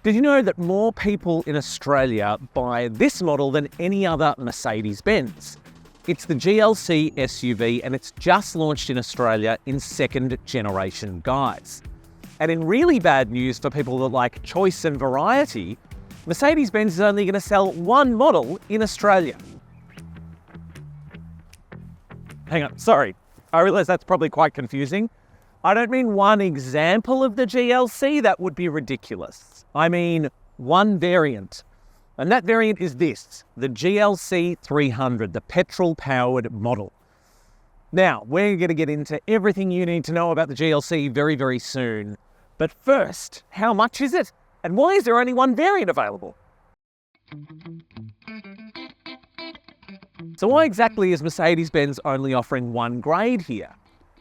Did you know that more people in Australia buy this model than any other Mercedes-Benz? It's the GLC SUV and it's just launched in Australia in second generation guise. And in really bad news for people that like choice and variety, Mercedes-Benz is only going to sell one model in Australia. Hang on, sorry. I realise that's probably quite confusing. I don't mean one example of the GLC, that would be ridiculous. I mean one variant. And that variant is this, the GLC300, the petrol-powered model. Now, we're going to get into everything you need to know about the GLC very, very soon. But first, how much is it? And why is there only one variant available? So why exactly is Mercedes-Benz only offering one grade here?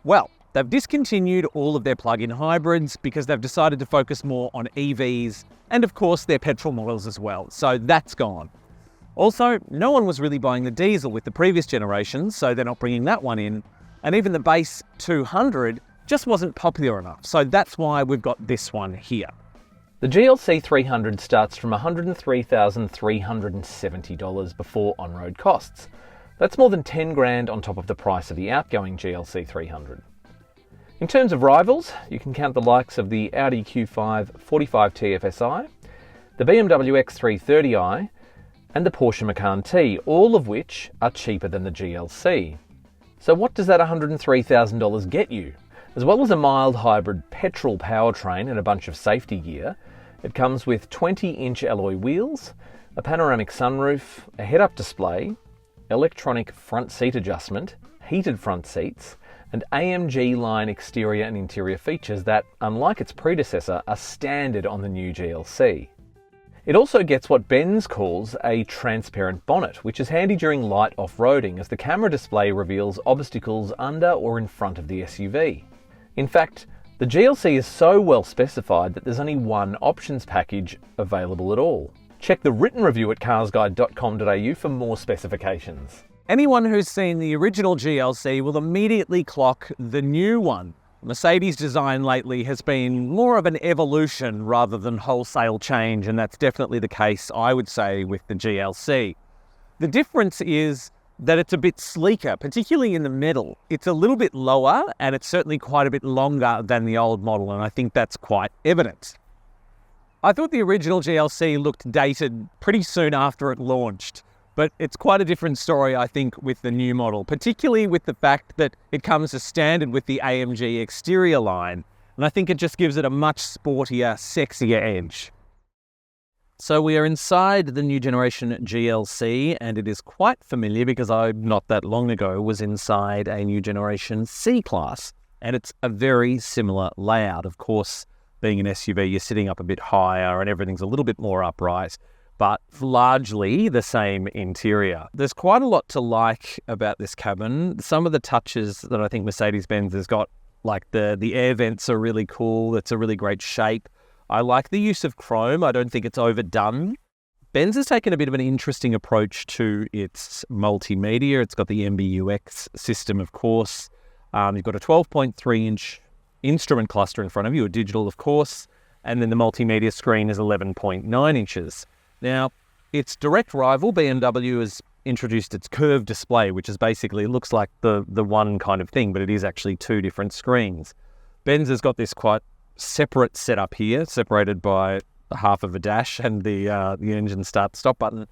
Well, they've discontinued all of their plug-in hybrids because they've decided to focus more on EVs and of course their petrol models as well, so that's gone. Also, no one was really buying the diesel with the previous generation, so they're not bringing that one in, and even the base 200 just wasn't popular enough, so that's why we've got this one here. The GLC300 starts from $103,370 before on-road costs. That's more than 10 grand on top of the price of the outgoing GLC300. In terms of rivals, you can count the likes of the Audi Q5 45 TFSI, the BMW X3 30i, and the Porsche Macan T, all of which are cheaper than the GLC. So what does that $103,000 get you? As well as a mild hybrid petrol powertrain and a bunch of safety gear, it comes with 20-inch alloy wheels, a panoramic sunroof, a head-up display, electronic front seat adjustment, heated front seats, and AMG line exterior and interior features that, unlike its predecessor, are standard on the new GLC. It also gets what Benz calls a transparent bonnet, which is handy during light off-roading as the camera display reveals obstacles under or in front of the SUV. In fact, the GLC is so well specified that there's only one options package available at all. Check the written review at carsguide.com.au for more specifications. Anyone who's seen the original GLC will immediately clock the new one. Mercedes' design lately has been more of an evolution rather than wholesale change, and that's definitely the case, I would say, with the GLC. The difference is that it's a bit sleeker, particularly in the middle. It's a little bit lower, and it's certainly quite a bit longer than the old model, and I think that's quite evident. I thought the original GLC looked dated pretty soon after it launched. But it's quite a different story, I think, with the new model, particularly with the fact that it comes as standard with the AMG exterior line. And I think it just gives it a much sportier, sexier edge. So we are inside the new generation GLC, and it is quite familiar because I, not that long ago, was inside a new generation C-Class. And it's a very similar layout. Of course, being an SUV, you're sitting up a bit higher and everything's a little bit more upright, but largely the same interior. There's quite a lot to like about this cabin. Some of the touches that I think Mercedes-Benz has got, like the air vents are really cool. It's a really great shape. I like the use of chrome. I don't think it's overdone. Benz has taken a bit of an interesting approach to its multimedia. It's got the MBUX system, of course. You've got a 12.3-inch instrument cluster in front of you, a digital, of course, and then the multimedia screen is 11.9 inches. Now, its direct rival, BMW, has introduced its curved display, which is basically, it looks like the one kind of thing, but it is actually two different screens. Benz has got this quite separate setup here, separated by half of a dash and the engine start-stop button.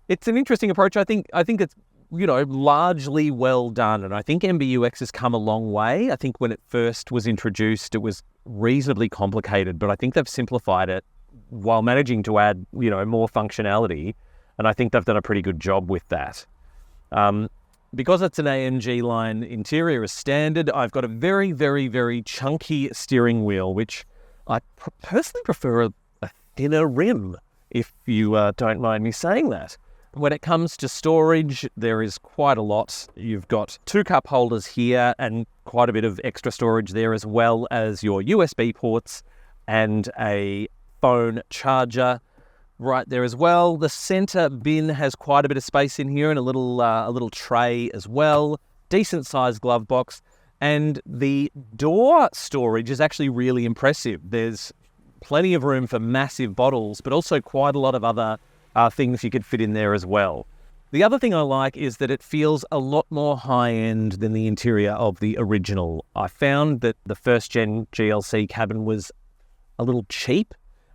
It's an interesting approach. I think it's, largely well done, and I think MBUX has come a long way. I think when it first was introduced, it was reasonably complicated, but I think they've simplified it while managing to add, more functionality. And I think they've done a pretty good job with that. Because it's an AMG line interior as standard, I've got a very, very, very chunky steering wheel, which I personally prefer a thinner rim, if you don't mind me saying that. When it comes to storage, there is quite a lot. You've got two cup holders here and quite a bit of extra storage there, as well as your USB ports and a phone charger right there as well. The center bin has quite a bit of space in here and a little tray as well. Decent sized glove box, and the door storage is actually really impressive. There's plenty of room for massive bottles, but also quite a lot of other things you could fit in there as well. The other thing I like is that it feels a lot more high-end than the interior of the original. I found that the first-gen GLC cabin was a little cheap,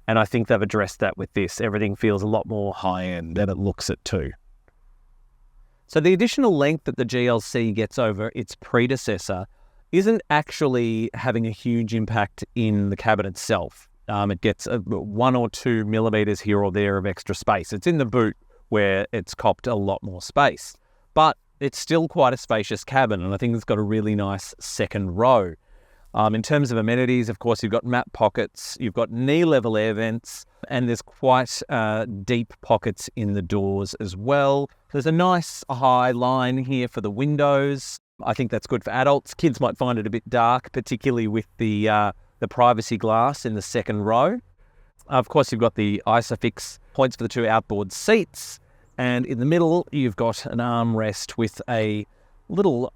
and I think they've addressed that with this. Everything feels a lot more high-end than it looks it too. So the additional length that the GLC gets over its predecessor isn't actually having a huge impact in the cabin itself. It gets 1 or 2 millimeters here or there of extra space. It's in the boot where it's copped a lot more space. But it's still quite a spacious cabin, and I think it's got a really nice second row. In terms of amenities, of course, you've got map pockets, you've got knee-level air vents, and there's quite deep pockets in the doors as well. There's a nice high line here for the windows. I think that's good for adults. Kids might find it a bit dark, particularly with the privacy glass in the second row. Of course, you've got the ISOFIX points for the 2 outboard seats. And in the middle, you've got an armrest with a little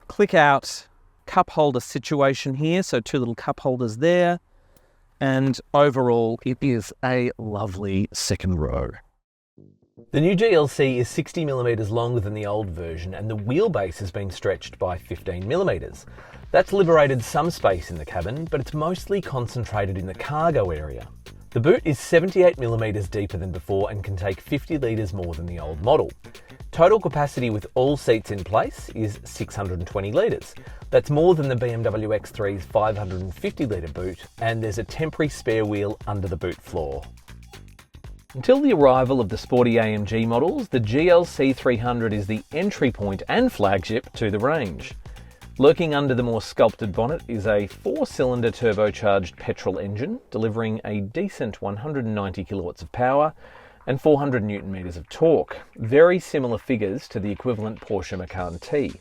click-out cup holder situation here. So 2 little cup holders there. And overall, it is a lovely second row. The new GLC is 60mm longer than the old version, and the wheelbase has been stretched by 15mm. That's liberated some space in the cabin, but it's mostly concentrated in the cargo area. The boot is 78mm deeper than before and can take 50 litres more than the old model. Total capacity with all seats in place is 620 litres. That's more than the BMW X3's 550 litre boot, and there's a temporary spare wheel under the boot floor. Until the arrival of the sporty AMG models, the GLC300 is the entry point and flagship to the range. Lurking under the more sculpted bonnet is a 4-cylinder turbocharged petrol engine, delivering a decent 190 kilowatts of power and 400 newton meters of torque. Very similar figures to the equivalent Porsche Macan T.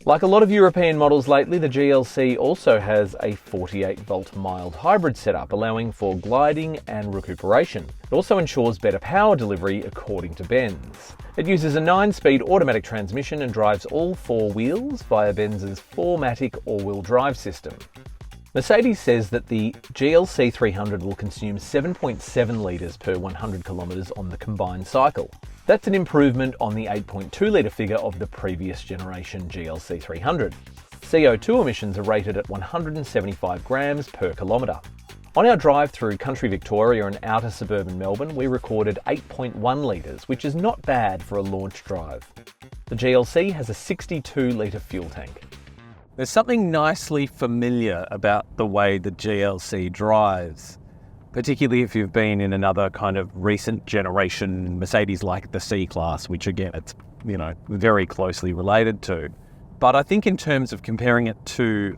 Like a lot of European models lately, the GLC also has a 48-volt mild hybrid setup, allowing for gliding and recuperation. It also ensures better power delivery according to Benz. It uses a 9-speed automatic transmission and drives all 4 wheels via Benz's 4MATIC all-wheel drive system. Mercedes says that the GLC300 will consume 7.7 litres per 100 kilometres on the combined cycle. That's an improvement on the 8.2 litre figure of the previous generation GLC300. CO2 emissions are rated at 175 grams per kilometre. On our drive through country Victoria and outer suburban Melbourne, we recorded 8.1 litres, which is not bad for a launch drive. The GLC has a 62 litre fuel tank. There's something nicely familiar about the way the GLC drives, particularly if you've been in another kind of recent generation Mercedes like the C-Class, which again, it's, very closely related to. But I think in terms of comparing it to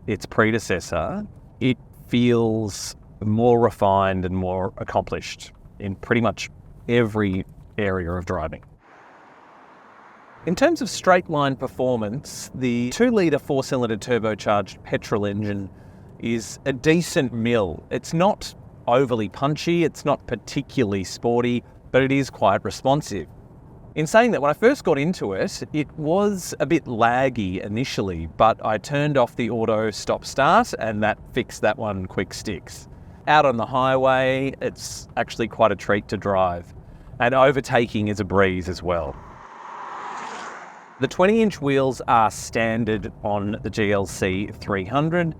its predecessor, it feels more refined and more accomplished in pretty much every area of driving. In terms of straight line performance, the 2-litre 4-cylinder turbocharged petrol engine is a decent mill. It's not overly punchy, it's not particularly sporty, but it is quite responsive. In saying that, when I first got into it, it was a bit laggy initially, but I turned off the auto stop start and that fixed that one quick sticks. Out on the highway, it's actually quite a treat to drive, and overtaking is a breeze as well. The 20-inch wheels are standard on the GLC300.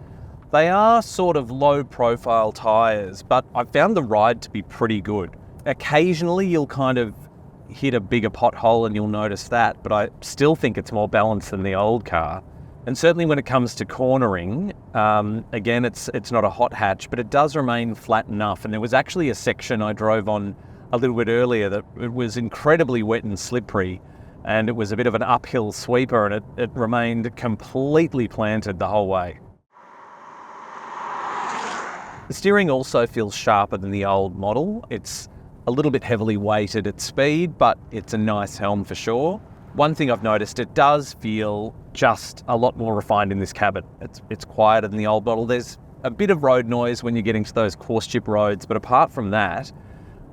They are sort of low-profile tyres, but I've found the ride to be pretty good. Occasionally you'll kind of hit a bigger pothole and you'll notice that, but I still think it's more balanced than the old car. And certainly when it comes to cornering, again, it's not a hot hatch, but it does remain flat enough. And there was actually a section I drove on a little bit earlier that it was incredibly wet and slippery, and it was a bit of an uphill sweeper, and it remained completely planted the whole way. The steering also feels sharper than the old model. It's a little bit heavily weighted at speed, but it's a nice helm for sure. One thing I've noticed, it does feel just a lot more refined in this cabin. It's quieter than the old model. There's a bit of road noise when you're getting to those coarse chip roads, but apart from that,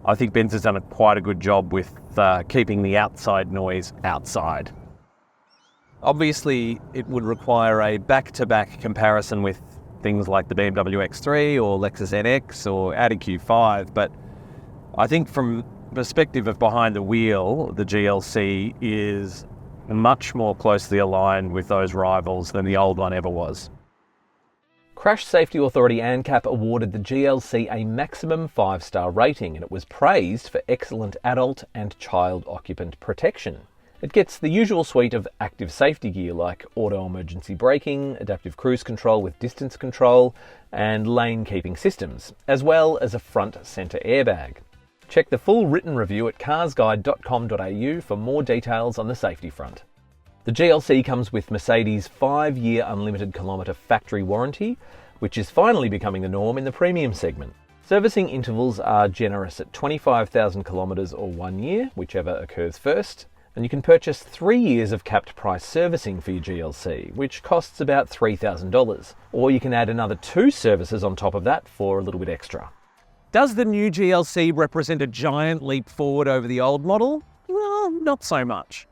I think Benz has done quite a good job with keeping the outside noise outside. Obviously, it would require a back-to-back comparison with things like the BMW X3 or Lexus NX or Audi Q5, but I think from perspective of behind the wheel, the GLC is much more closely aligned with those rivals than the old one ever was. Crash Safety Authority ANCAP awarded the GLC a maximum 5-star rating, and it was praised for excellent adult and child occupant protection. It gets the usual suite of active safety gear like auto emergency braking, adaptive cruise control with distance control, and lane keeping systems, as well as a front centre airbag. Check the full written review at carsguide.com.au for more details on the safety front. The GLC comes with Mercedes' 5-year unlimited kilometre factory warranty, which is finally becoming the norm in the premium segment. Servicing intervals are generous at 25,000 kilometres or 1 year, whichever occurs first, and you can purchase 3 years of capped price servicing for your GLC, which costs about $3,000, or you can add another 2 services on top of that for a little bit extra. Does the new GLC represent a giant leap forward over the old model? Well, not so much.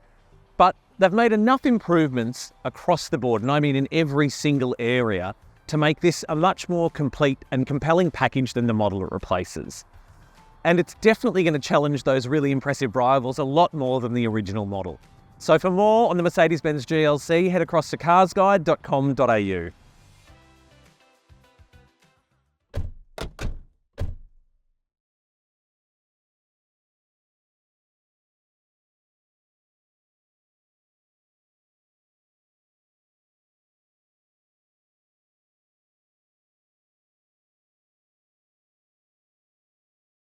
But they've made enough improvements across the board, and I mean in every single area, to make this a much more complete and compelling package than the model it replaces. And it's definitely going to challenge those really impressive rivals a lot more than the original model. So for more on the Mercedes-Benz GLC, head across to carsguide.com.au.